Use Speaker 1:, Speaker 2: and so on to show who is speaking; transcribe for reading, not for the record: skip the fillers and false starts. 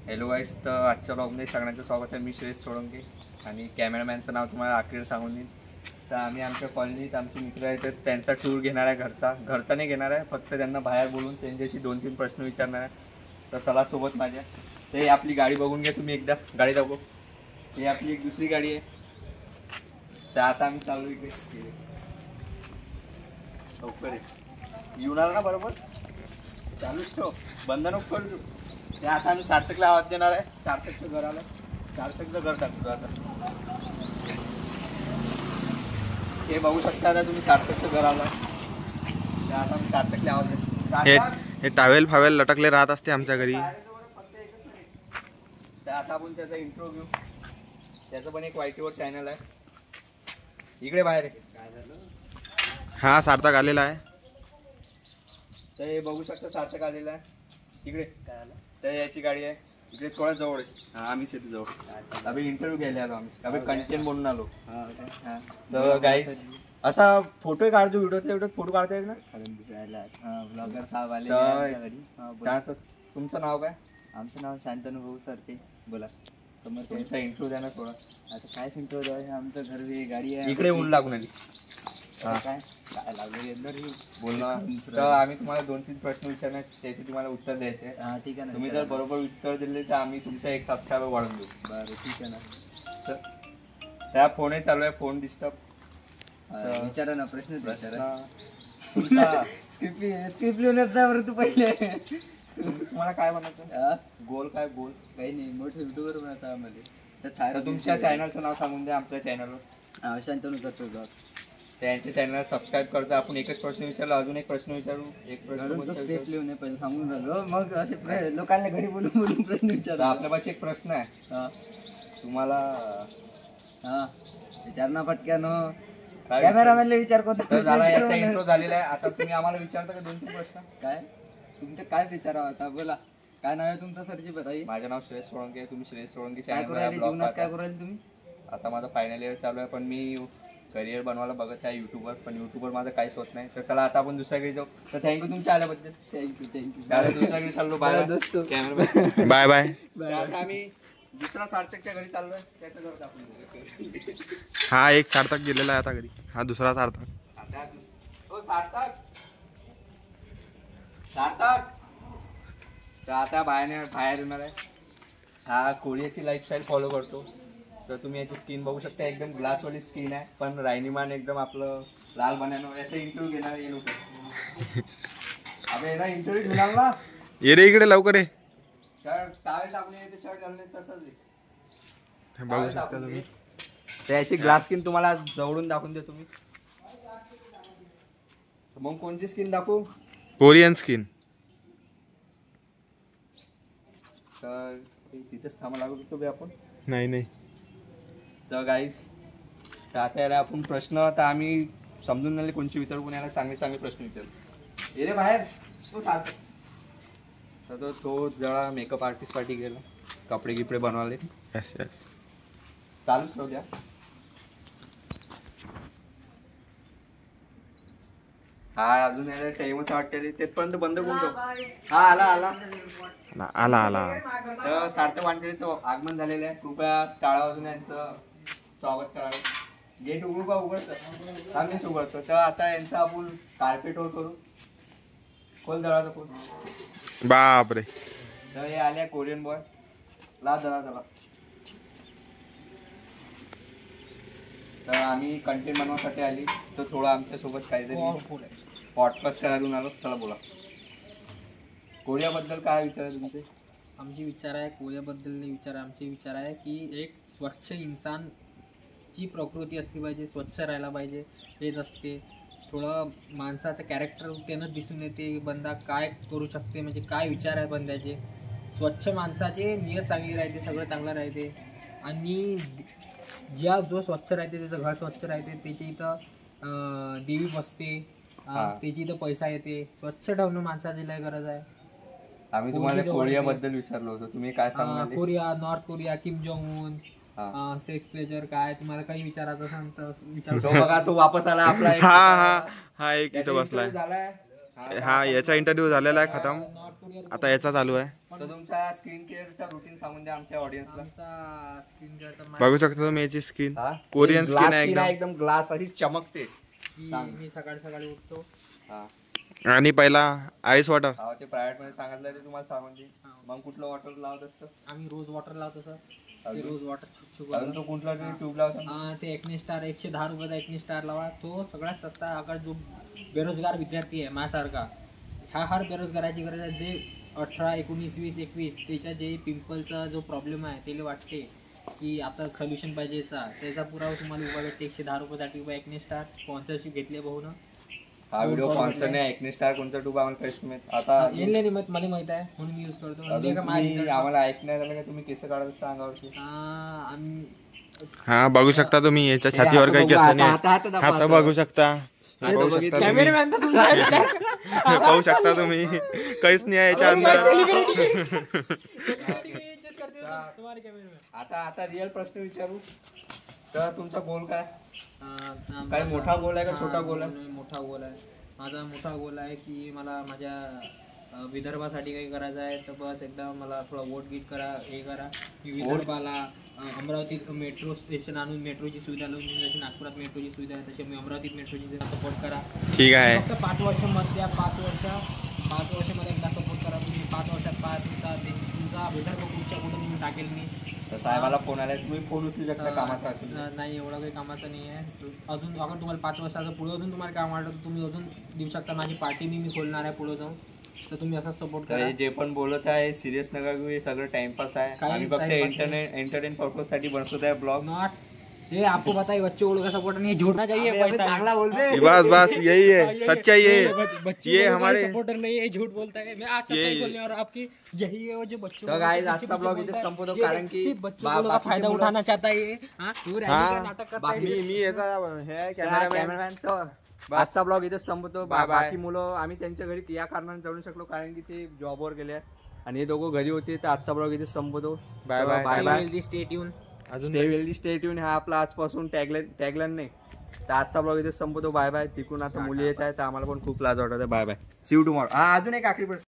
Speaker 1: Hello गाईस, तर आजच्या ब्लॉगमध्ये सगळ्यांचं स्वागत आहे. मी श्रेयस सोळंके आणि कॅमेरामॅनचं नाव तुम्हाला अखेर सांगून देईन. तर आम्ही आमच्या कॉलनीत आमचे मित्र आहेत, तर त्यांचा टूर घेणार आहे. घरचा नाही घेणार आहे, फक्त त्यांना बाहेर बोलून त्यांच्याशी 2-3 प्रश्न विचारणार आहे. तर चला सोबत माझ्या. ते आपली गाडी बघून घ्या तुम्ही एकदा, गाडी दाखव. ही आपली एक दुसरी गाडी आहे. तर आता आम्ही चालू इकडे लवकर येऊन आला ना, बरोबर चालूच ठेव, बंद नको करू. ते आता आम्ही सार्थकला आवाज देणार आहे. सार्थकचं घर आलं, सार्थकचं घर टाकतो आता. हे बघू शकता आता तुम्ही, सार्थकचं घर आलं. ते आता आम्ही सार्थकला आवाज देतो.
Speaker 2: हे टावेल फावेल लटकले राहत असते आमच्या घरी.
Speaker 1: तर आता आपण त्याचा इंट्रो घेऊ. त्याचं पण एक YT वर चॅनल आहे. इकडे बाहेर
Speaker 2: हा सार्थक आलेला आहे.
Speaker 1: तर हे बघू शकता, सार्थक आलेला आहे इकडे. तर याची गाडी आहे इकडे, थोडा जवळ आहे. आम्ही शेती जवळ अभि इंटरव्ह्यू घ्यायला आलो आम्ही. अभि कंटेंट बोलून आलो. तर गाईस असा फोटो काढतो, व्हिडिओ फोटो काढता येईल ना.
Speaker 3: ब्लॉगर साहेब आले.
Speaker 1: तुमचं नाव काय?
Speaker 3: आमचं नाव शांतनु भाऊ सरते. बोला समोर
Speaker 1: तुमचा इंट्रो द्या ना थोडा.
Speaker 3: आता काय इंट्रो द्यावं? आमचं घर गाडी आहे
Speaker 1: इकडे ऊन लागून आली.
Speaker 3: काय काय लागले
Speaker 1: बोलणं. तर आम्ही तुम्हाला 2-3 प्रश्न विचारणार, त्याचे तुम्हाला उत्तर द्यायचे.
Speaker 3: हा ठीक आहे ना.
Speaker 1: तुम्ही जर बरोबर उत्तर दिले तर आम्ही तुमचा 1 सबस्क्रायबर वाढवून देऊ.
Speaker 3: बरं ठीक आहे ना.
Speaker 1: तर त्या फोनही चालू आहे, फोन डिस्टर्ब.
Speaker 3: विचारा ना, प्रश्न विचारा.
Speaker 1: तुमचा
Speaker 3: स्क्रिप्ट लिहूनच जा बरं तू पहिले.
Speaker 1: तुम्हाला काय म्हणायचं? गोल काय गोल?
Speaker 3: काही नाही, मोठे युट्यूबर बनवता आम्हाला.
Speaker 1: तर तुमच्या चॅनलचं नाव सांगून द्या. आमच्या चॅनलवर
Speaker 3: शांतनु करतो ब्लॉग.
Speaker 1: त्यांच्या चॅनलला सबस्क्राईब करतो. आपण एकच प्रश्न विचारला, अजून एक प्रश्न विचारू. एक प्रश्न
Speaker 3: स्क्रिप्ट लिहून पहिले सांगून राहिलो, मग असे लोकांना घरी बोलून बोलून प्रश्न विचार.
Speaker 1: आपल्यापाशी एक प्रश्न आहे तुम्हाला.
Speaker 3: हा विचार ना पटक्यान. कॅमेरामॅनला विचार कोणता
Speaker 1: इंट्रो झालेला आहे. आता तुम्ही आम्हाला विचारता का 2-3 प्रश्न?
Speaker 3: काय तुमचं काय विचारावं आता? बोला, काय नाव आहे तुमचं सरची बताई?
Speaker 1: माझं नाव श्रेयस सोळंके आहे. तुम्ही श्रेयस सोळंके
Speaker 3: काय करू राहिले जीवनात? काय करू राहिले तुम्ही?
Speaker 1: आता माझं फायनल इयर चालू आहे, पण मी करिअर बनवायला बघत आहे युट्यूबवर. पण युट्यूबवर माझं काहीच होत नाही. तर चला आता आपण दुसऱ्याकडे जाऊ. तर थँक्यू तुमच्या आल्याबद्दल.
Speaker 3: थँक्यू.
Speaker 1: दुसऱ्याकडे चाललो. Bye
Speaker 2: bye bye.
Speaker 1: आता आम्ही दुसरा सार्थकच्या घरी चाललोय. त्याचं घर दाखवून.
Speaker 2: हा एक सार्थक गेलेला आहे आता घरी. हा दुसरा सार्थक.
Speaker 1: सार्थक तर आता बाहेर येणार आहे. हा कोरियाची लाईफस्टाईल फॉलो करतो. तर तुम्ही याची स्किन बघू शकता, एकदम ग्लासवाली स्किन आहे, पण रायनीमान एकदम आपलं लाल बनानो. याचा इंटरव्ह्यू घेणार हे लोक. अबे याचा इंटरव्ह्यू घेणार ना.
Speaker 2: ये रे इकडे लवकर ये.
Speaker 1: शर्ट टावेल टाकून येते, शर्ट घालून तसंच
Speaker 2: बघू शकता तुम्ही.
Speaker 1: त्याची ग्लास स्किन तुम्हाला जवळून दाखवून देतो मी. मग कोणची स्किन दाखवू?
Speaker 2: Korean skin.
Speaker 1: तर तिथेच थांबा लागू शकतो बे आपण.
Speaker 2: नाही.
Speaker 1: तर गाईज, तर आता याला आपण प्रश्न, आता आम्ही समजून नाही कोणची विचारू, पण याला चांगले प्रश्न विचारू. ये रे बाहेर तो चालतो. तर तो जरा मेकअप आर्टिस्ट पार्टी गेला, कपडे गिपडे बनवाले. चालूच राहू द्या. हा अजून याला टाइमच वाटते, तेथपर्यंत बंद करून ठेव. हा आला. तर सार्थक वानखेडेचं आगमन झालेलं आहे. कृपया टाळा वाजून यांचं स्वागत करावे. गेट उघडू का? उघडतं चांगलीच उघडतं. तर आता यांचं आपण कार्पेट वर करू. खोल दळाचं खोल.
Speaker 2: बापरे.
Speaker 1: तर हे आले कोरियन बॉय. ला दळा. तर आम्ही कंटेंट बनवण्यासाठी आली, तर थोडं आमच्यासोबत काहीतरी पॉडकास्ट करायला आलो. चला बोला. कोरियाबद्दल काय विचार आहे तुमचे?
Speaker 4: आमचे विचार आहे कोरियाबद्दल आमचे विचार आहे की एक स्वच्छ इंसानची प्रकृती असली पाहिजे, स्वच्छ राहायला पाहिजे. हेच असते. थोडं माणसाचं कॅरेक्टर त्यानं दिसून येते, बंदा काय करू शकते, म्हणजे काय विचार आहे बंद्याचे. स्वच्छ माणसाचे नियत चांगली राहते, सगळं चांगलं राहते. आणि जो स्वच्छ राहते त्याचं घर स्वच्छ राहते, त्याची इथं देवी बसते, त्याची इथं पैसा येते. स्वच्छ ठेवणं माणसाची लय गरज आहे.
Speaker 1: आम्ही तुम्हाला कोरियाबद्दल विचारलं होतं, तुम्ही काय सांगणार?
Speaker 4: Korea, north Korea, Kim Jong Un, sex pleasure, काय तुम्हाला काही विचारायचं असेल तर विचारू.
Speaker 1: बघा तो वापस आला आपला.
Speaker 2: हा एक इथं बसलाय. हा याचा इंटरव्ह्यू झालेला आहे खतम.
Speaker 4: नॉर्थ थोडी
Speaker 2: आता याचा चालू आहे.
Speaker 1: तर तुमच्या स्किन केअरचा रुटीन सांगून द्या आमच्या ऑडियन्सला.
Speaker 4: आमचा स्किन केअरचा
Speaker 2: बघू शकता तुम्ही याची स्किन
Speaker 1: हा?
Speaker 2: कोरियन
Speaker 1: ग्लास
Speaker 2: स्किन आहे
Speaker 1: skin
Speaker 2: एकदम.
Speaker 1: ग्लास अशी चमकते. सांग.
Speaker 4: मी सकाळी सकाळी उठतो.
Speaker 1: हा
Speaker 2: आणि पहिला आईस वॉटर.
Speaker 1: हा, ते प्रायव्हेट मध्ये सांगितलं ते तुम्हाला सांगून देईन. मग कुठलं वॉटर लावत असतं?
Speaker 4: आम्ही रोज वॉटर लावतो सर. ते
Speaker 1: अजून?
Speaker 4: रोज वॉटर छुक
Speaker 1: अजून तो कुठला तरी ट्यूब लावतो.
Speaker 4: ते एकने स्टार 110 रुपयाचा एकने स्टार लावा. तो सगळ्यात सस्ता. अगर जो बेरोजगार विद्यार्थी आहे माझ्यासारखा, ह्या हर बेरोजगाराची गरज आहे. जे 18, 19, 20, 21 त्याच्या जे पिंपलचा जो प्रॉब्लेम आहे त्याला वाटते की आता सोल्युशन पाहिजे त्याचा पुरावा तुम्हाला उभा भेटते. 110 रुपयासाठी उभा एकने स्टार स्पॉन्सरशिप घेतली भाऊ ना.
Speaker 1: हा व्हिडिओ स्पॉन्सर नाही. एकने स्टार कोणता ट्यूब आम्हाला काहीच माहित. आता
Speaker 4: येईल नाही मला माहित आहे म्हणून मी यूज करतो. आणि ते
Speaker 1: अजून
Speaker 4: का माझ्या
Speaker 1: तुम्ही
Speaker 4: result-
Speaker 1: आम्हाला ऐकण्यात आलं का तुम्ही केस काढत असता अंगावरची?
Speaker 4: आम्ही
Speaker 2: हा बघू शकता तुम्ही याच्या छातीवर काही केस नाही आहेत. हात बघू शकता. हे पाहू शकता तुम्ही.
Speaker 4: कॅमेरामॅन तर तुमचा
Speaker 2: हे पाहू शकता तुम्ही काहीच नाही आहे याच्या अंदर.
Speaker 1: आता रिअल प्रश्न विचारू तर तुमचा गोल काय? काही मोठा गोल आहे का छोटा गोल आहे?
Speaker 4: मोठा गोल आहे. माझा मोठा गोल आहे की मला माझ्या विदर्भासाठी काही करायचं आहे. तर बस एकदा मला थोडा वोट गीट करा, हे करा. मी विदर्भाला अमरावतीत मेट्रो स्टेशन आणून मेट्रोची सुविधा लावून देईन. जशी नागपुरात मेट्रोची सुविधा आहे तशी मी अमरावतीत मेट्रोची सपोर्ट करा.
Speaker 2: ठीक आहे.
Speaker 4: फक्त 5 वर्षामध्ये 5 वर्षामध्ये एकदा सपोर्ट करा तुम्ही. 5 वर्षात तुमचा विदर्भ कुठच्या कुठं तुम्ही टाकेल मी.
Speaker 1: तर साहेबाला फोन आला, तुम्ही फोन उचलू शकता कामाचा असेल तर.
Speaker 4: नाही एवढं काही कामाचं नाही आहे. अजून अगर तुम्हाला 5 वर्षाचं पुढे अजून तुम्हाला काम वाटलं तर तुम्ही अजून देऊ शकता. माझी पार्टी मी खोलणार आहे पुढे जाऊन. तर तुम्ही असंच सपोर्ट
Speaker 1: तर
Speaker 4: करा.
Speaker 1: हे जे पण बोलत आहे सिरियस नका घेऊ. हे सगळं टाइमपास आहे.
Speaker 4: काहीच
Speaker 1: आम्ही फक्त
Speaker 4: टाइमपास
Speaker 1: एंटरटेन पर्पज साठी बनवत आहे ब्लॉग.
Speaker 4: नॉट ये आपको पता है बच्चों को सपोर्ट नहीं झूठना चाहिए. पैसा
Speaker 1: चांगला बोल बे.
Speaker 2: बस यही है सच्चाई. ये हमारे
Speaker 4: सपोर्टर नहीं है, झूठ बोलता है. मैं आज सच्चाई बोलने और आपकी यही है वो जो बच्चों
Speaker 1: तर गाइस आजचा ब्लॉग इथे संपवतो कारण की
Speaker 4: बच्चों का फायदा उठाना चाहता है. हाँ तू नाटक करता है.
Speaker 2: मी याचा हे कॅमेरामॅन.
Speaker 1: कॅमेरामॅन तो आजचा ब्लॉग इथे संपवतो. बाकी मुलं आम्ही त्यांच्या घरी या कारणाने जाऊ शकलो कारण की ते जॉबवर गेले आहेत आणि हे दोघं घरी होते. तर आजचा ब्लॉग इथे संपवतो.
Speaker 2: Bye bye.
Speaker 1: Bye bye.
Speaker 4: Stay tune.
Speaker 1: Stay wealthy stay tune हा आपला आजपासून टॅगलाईन नाही. तर आजचा ब्लॉग इथे संपवतो. Bye bye. तिकडून आता मुली येत आहेत तर आम्हाला पण खूप लाज वाटत आहे. Bye bye. See you tomorrow. हा अजून एक आखरी प्रश्न.